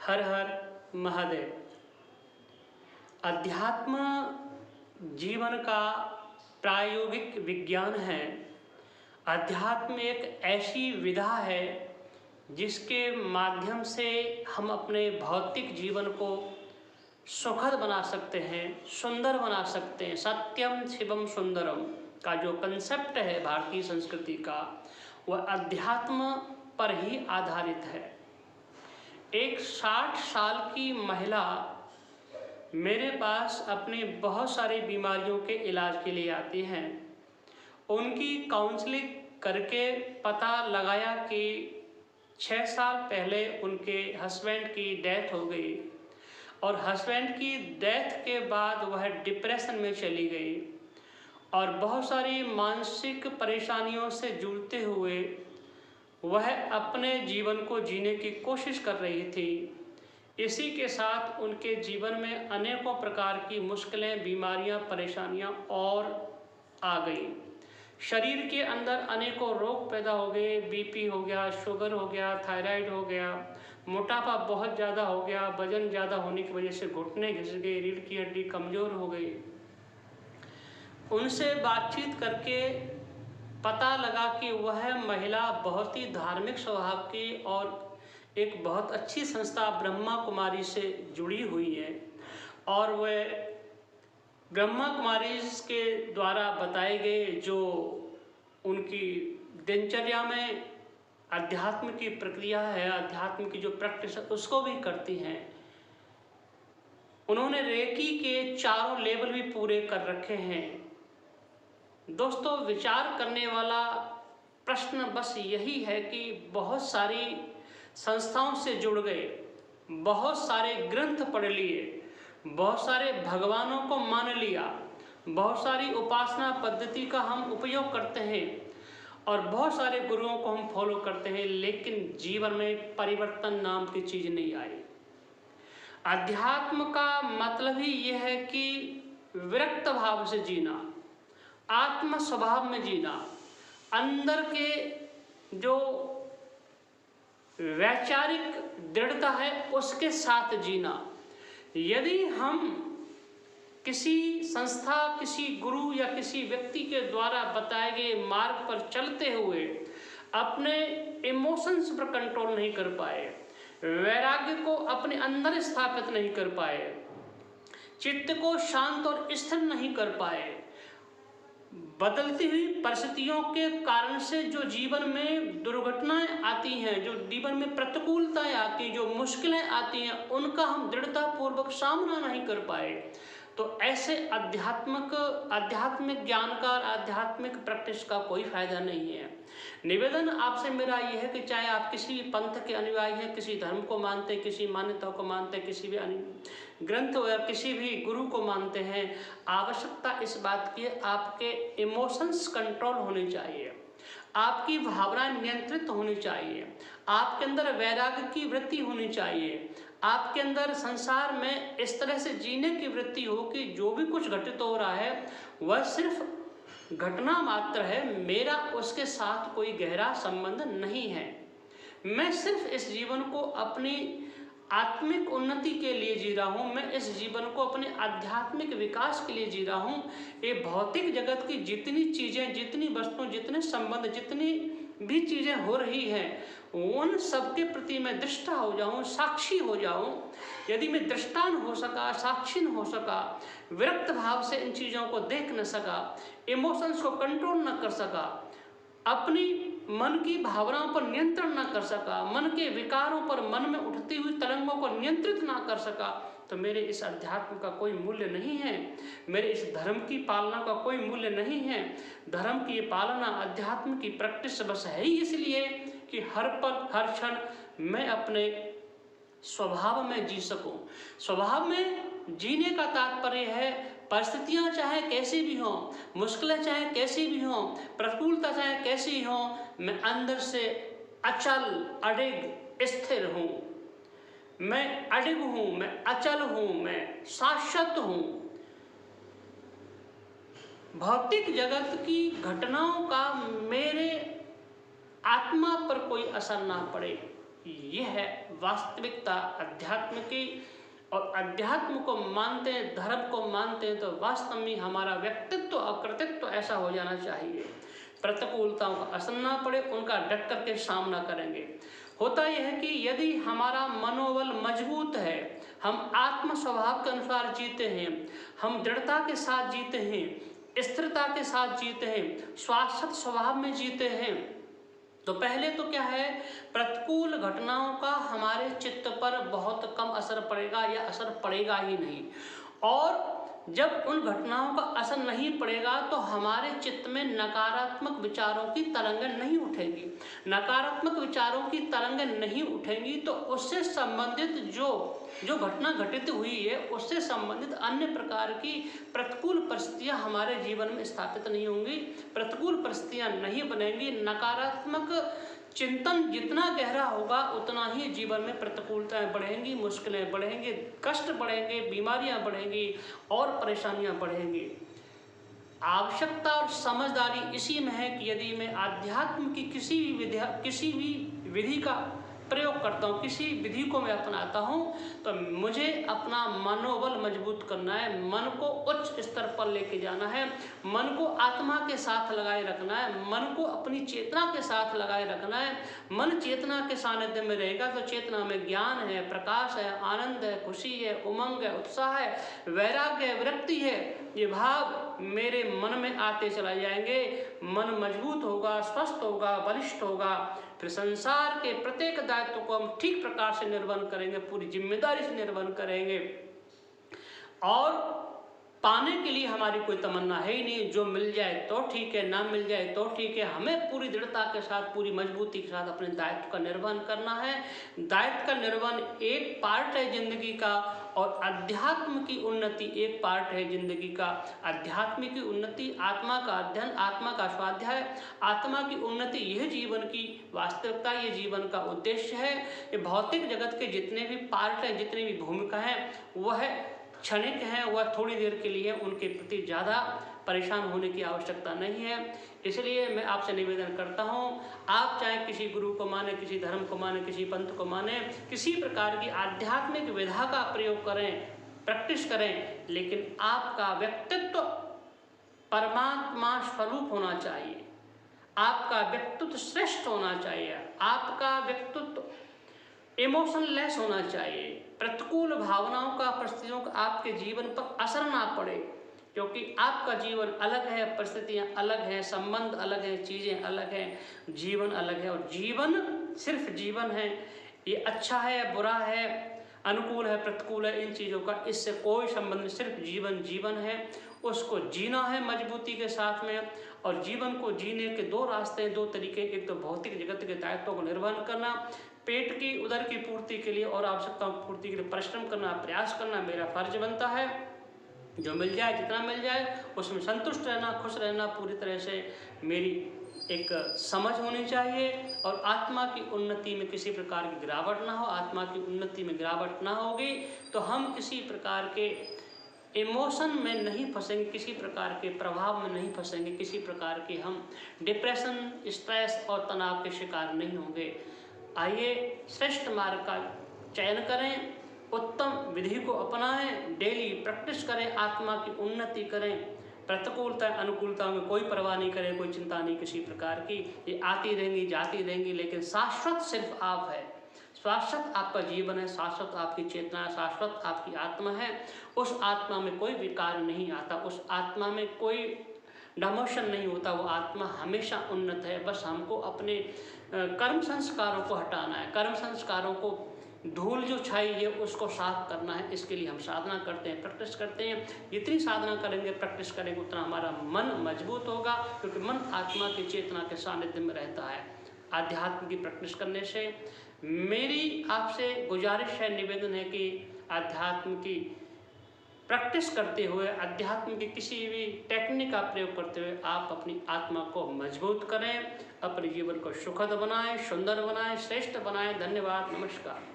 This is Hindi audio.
हर हर महादेव। अध्यात्म जीवन का प्रायोगिक विज्ञान है। अध्यात्म एक ऐसी विधा है जिसके माध्यम से हम अपने भौतिक जीवन को सुखद बना सकते हैं, सुंदर बना सकते हैं। सत्यम शिवम सुंदरम का जो कंसेप्ट है भारतीय संस्कृति का, वह अध्यात्म पर ही आधारित है। एक 60 साल की महिला मेरे पास अपनी बहुत सारी बीमारियों के इलाज के लिए आती हैं। उनकी काउंसलिंग करके पता लगाया कि 6 साल पहले उनके हस्बैंड की डेथ हो गई और हस्बैंड की डेथ के बाद वह डिप्रेशन में चली गई और बहुत सारी मानसिक परेशानियों से जूझते हुए वह अपने जीवन को जीने की कोशिश कर रही थी। इसी के साथ उनके जीवन में अनेकों प्रकार की मुश्किलें, बीमारियां, परेशानियां और आ गई। शरीर के अंदर अनेकों रोग पैदा हो गए। बीपी हो गया, शुगर हो गया, थायराइड हो गया, मोटापा बहुत ज़्यादा हो गया, वजन ज़्यादा होने की वजह से घुटने घिस गए, रीढ़ की हड्डी कमज़ोर हो गई। उनसे बातचीत करके पता लगा कि वह महिला बहुत ही धार्मिक स्वभाव की और एक बहुत अच्छी संस्था ब्रह्मा कुमारी से जुड़ी हुई है और वह ब्रह्मा कुमारी के द्वारा बताए गए जो उनकी दिनचर्या में अध्यात्म की प्रक्रिया है, अध्यात्म की जो प्रैक्टिस है, उसको भी करती हैं। उन्होंने रेकी के 4 लेवल भी पूरे कर रखे हैं। दोस्तों, विचार करने वाला प्रश्न बस यही है कि बहुत सारी संस्थाओं से जुड़ गए, बहुत सारे ग्रंथ पढ़ लिए, बहुत सारे भगवानों को मान लिया, बहुत सारी उपासना पद्धति का हम उपयोग करते हैं और बहुत सारे गुरुओं को हम फॉलो करते हैं, लेकिन जीवन में परिवर्तन नाम की चीज़ नहीं आई। अध्यात्म का मतलब ही यह है कि विरक्त भाव से जीना, आत्म स्वभाव में जीना, अंदर के जो वैचारिक दृढ़ता है उसके साथ जीना। यदि हम किसी संस्था, किसी गुरु या किसी व्यक्ति के द्वारा बताए गए मार्ग पर चलते हुए अपने इमोशंस पर कंट्रोल नहीं कर पाए, वैराग्य को अपने अंदर स्थापित नहीं कर पाए, चित्त को शांत और स्थिर नहीं कर पाए, बदलती हुई परिस्थितियों के कारण से जो जीवन में दुर्घटनाएं आती हैं, जो जीवन में प्रतिकूलताएं आती हैं, जो मुश्किलें आती हैं, उनका हम दृढ़तापूर्वक सामना नहीं कर पाए, तो ऐसे आध्यात्मिक ज्ञान का और आध्यात्मिक प्रैक्टिस का कोई फायदा नहीं है। निवेदन आपसे मेरा यह है कि चाहे आप किसी भी पंथ के अनुयायी हैं, किसी धर्म को मानते हैं, किसी मान्यताओं को मानते हैं, किसी भी ग्रंथ या किसी भी गुरु को मानते हैं, आवश्यकता इस बात की है आपके इमोशंस कंट्रोल होने चाहिए, आपकी भावनाएं नियंत्रित होनी चाहिए, आपके अंदर वैराग्य की वृत्ति होनी चाहिए, आपके अंदर संसार में इस तरह से जीने की वृत्ति हो कि जो भी कुछ घटित हो रहा है वह सिर्फ घटना मात्र है, मेरा उसके साथ कोई गहरा संबंध नहीं है। मैं सिर्फ इस जीवन को अपनी आत्मिक उन्नति के लिए जी रहा हूँ, मैं इस जीवन को अपने आध्यात्मिक विकास के लिए जी रहा हूँ। ये भौतिक जगत की जितनी चीज़ें, जितनी वस्तुएं, जितने संबंध, जितनी भी चीज़ें हो रही हैं, उन सबके प्रति मैं दृष्टा हो जाऊं, साक्षी हो जाऊं। यदि मैं दृष्टान हो सका, साक्षी हो सका, विरक्त भाव से इन चीज़ों को देख न सका, इमोशंस को कंट्रोल न कर सका, अपनी मन की भावनाओं पर नियंत्रण न कर सका, मन के विकारों पर, मन में उठती हुई तरंगों को नियंत्रित ना कर सका, तो मेरे इस अध्यात्म का कोई मूल्य नहीं है, मेरे इस धर्म की पालना का कोई मूल्य नहीं है। धर्म की पालना, अध्यात्म की प्रैक्टिस बस है ही इसलिए कि हर पल, हर क्षण मैं अपने स्वभाव में जी सकूं। स्वभाव में जीने का तात्पर्य है परिस्थितियां चाहे कैसी भी हों, मुश्किलें चाहे कैसी भी हों, प्रतिकूलता चाहे कैसी हो, मैं अंदर से अचल, अडिग, स्थिर हूँ। मैं अडिग हूँ, मैं अचल हूँ, मैं शाश्वत हूँ। भौतिक जगत की घटनाओं का मेरे आत्मा पर कोई असर ना पड़े, यह है वास्तविकता अध्यात्म की। और अध्यात्म को मानते हैं, धर्म को मानते हैं, तो वास्तव में हमारा व्यक्तित्व और कृतित्व ऐसा हो जाना चाहिए, प्रतिकूलताओं का असर ना पड़े, उनका डट करके सामना करेंगे। होता यह है कि यदि हमारा मनोबल मजबूत है, हम आत्म स्वभाव के अनुसार जीते हैं, हम दृढ़ता के साथ जीते हैं, स्थिरता के साथ जीते हैं, शाश्वत स्वभाव में जीते हैं, तो पहले तो क्या है, प्रतिकूल घटनाओं का हमारे चित्त पर बहुत कम असर पड़ेगा या असर पड़ेगा ही नहीं। और जब उन घटनाओं का असर नहीं पड़ेगा तो हमारे चित्त में नकारात्मक विचारों की तरंगें नहीं उठेंगी। नकारात्मक विचारों की तरंगें नहीं उठेंगी तो उससे संबंधित जो घटना घटित हुई है, उससे संबंधित अन्य प्रकार की प्रतिकूल परिस्थितियां हमारे जीवन में स्थापित नहीं होंगी, प्रतिकूल परिस्थितियां नहीं बनेंगी। नकारात्मक चिंतन जितना गहरा होगा उतना ही जीवन में प्रतिकूलताएं बढ़ेंगी, मुश्किलें बढ़ेंगी, कष्ट बढ़ेंगे, बीमारियां बढ़ेंगी और परेशानियां बढ़ेंगी। आवश्यकता और समझदारी इसी में है कि यदि मैं आध्यात्म की किसी भी विधि का प्रयोग करता हूँ, किसी विधि को मैं अपनाता हूँ, तो मुझे अपना मनोबल मजबूत करना है, मन को उच्च स्तर पर लेके जाना है, मन को आत्मा के साथ लगाए रखना है, मन को अपनी चेतना के साथ लगाए रखना है। मन चेतना के सानिध्य में रहेगा तो चेतना में ज्ञान है, प्रकाश है, आनंद है, खुशी है, उमंग है, उत्साह है, वैराग्य है, विरक्ति है। ये भाव मेरे मन में आते चला जाएंगे, मन मजबूत होगा, स्वस्थ होगा, बलिष्ठ होगा। फिर संसार के प्रत्येक दायित्व को हम ठीक प्रकार से निर्वहन करेंगे, पूरी जिम्मेदारी से निर्वहन करेंगे। और पाने के लिए हमारी कोई तमन्ना है ही नहीं, जो मिल जाए तो ठीक है, ना मिल जाए तो ठीक है। हमें पूरी दृढ़ता के साथ, पूरी मजबूती के साथ अपने दायित्व का निर्वहन करना है। दायित्व का निर्वहन एक पार्ट है जिंदगी का, और अध्यात्म की उन्नति एक पार्ट है जिंदगी का। अध्यात्म की उन्नति, आत्मा का अध्ययन, आत्मा का स्वाध्याय, आत्मा की उन्नति, यह जीवन की वास्तविकता, ये जीवन का उद्देश्य है। ये भौतिक जगत के जितने भी पार्ट हैं, जितनी भी भूमिका हैं, वह क्षणिक हैं, वह थोड़ी देर के लिए, उनके प्रति ज़्यादा परेशान होने की आवश्यकता नहीं है। इसलिए मैं आपसे निवेदन करता हूँ, आप चाहे किसी गुरु को माने, किसी धर्म को माने, किसी पंथ को माने, किसी प्रकार की आध्यात्मिक विधा का प्रयोग करें, प्रैक्टिस करें, लेकिन आपका व्यक्तित्व परमात्मा स्वरूप होना चाहिए, आपका व्यक्तित्व श्रेष्ठ होना चाहिए, आपका व्यक्तित्व इमोशनलेस होना चाहिए। प्रतिकूल भावनाओं का, परिस्थितियों का आपके जीवन पर असर ना पड़े, क्योंकि आपका जीवन अलग है, परिस्थितियां अलग हैं, संबंध अलग हैं, चीज़ें अलग हैं, जीवन अलग है। और जीवन सिर्फ जीवन है, ये अच्छा है, बुरा है, अनुकूल है, प्रतिकूल है, इन चीज़ों का इससे कोई संबंध नहीं। सिर्फ जीवन जीवन है, उसको जीना है मजबूती के साथ में। और जीवन को जीने के दो रास्ते हैं, दो तरीके। एक तो भौतिक जगत के दायित्वों को निर्वहन करना, पेट की, उदर की पूर्ति के लिए और आवश्यकताओं की पूर्ति के लिए परिश्रम करना, प्रयास करना मेरा फर्ज बनता है। जो मिल जाए, जितना मिल जाए उसमें संतुष्ट रहना, खुश रहना, पूरी तरह से मेरी एक समझ होनी चाहिए। और आत्मा की उन्नति में किसी प्रकार की गिरावट ना हो। आत्मा की उन्नति में गिरावट ना होगी तो हम किसी प्रकार के इमोशन में नहीं फंसेंगे, किसी प्रकार के प्रभाव में नहीं फंसेंगे, किसी प्रकार के हम डिप्रेशन, स्ट्रेस और तनाव के शिकार नहीं होंगे। आइए श्रेष्ठ मार्ग का चयन करें, उत्तम विधि को अपनाएं, डेली प्रैक्टिस करें, आत्मा की उन्नति करें, प्रतिकूलता अनुकूलता में कोई परवाह नहीं करें, कोई चिंता नहीं किसी प्रकार की। ये आती रहेंगी, जाती रहेंगी, लेकिन शाश्वत सिर्फ आप है। शाश्वत आपका जीवन है, शाश्वत आपकी चेतना है, शाश्वत आपकी आत्मा है। उस आत्मा में कोई विकार नहीं आता, उस आत्मा में कोई डिमोशन नहीं होता। वो आत्मा हमेशा उन्नत है। बस हमको अपने कर्म संस्कारों को हटाना है, कर्म संस्कारों को धूल जो छाई है उसको साफ करना है। इसके लिए हम साधना करते हैं, प्रैक्टिस करते हैं। जितनी साधना करेंगे, प्रैक्टिस करेंगे, उतना हमारा मन मजबूत होगा, क्योंकि मन आत्मा की चेतना के सानिध्य में रहता है। आध्यात्म की प्रैक्टिस करने से मेरी आपसे गुजारिश है, निवेदन है कि आध्यात्म की प्रैक्टिस करते हुए, अध्यात्म की किसी भी टेक्निक का प्रयोग करते हुए आप अपनी आत्मा को मजबूत करें, अपने जीवन को सुखद बनाएं, सुंदर बनाएं, श्रेष्ठ बनाएं। धन्यवाद, नमस्कार।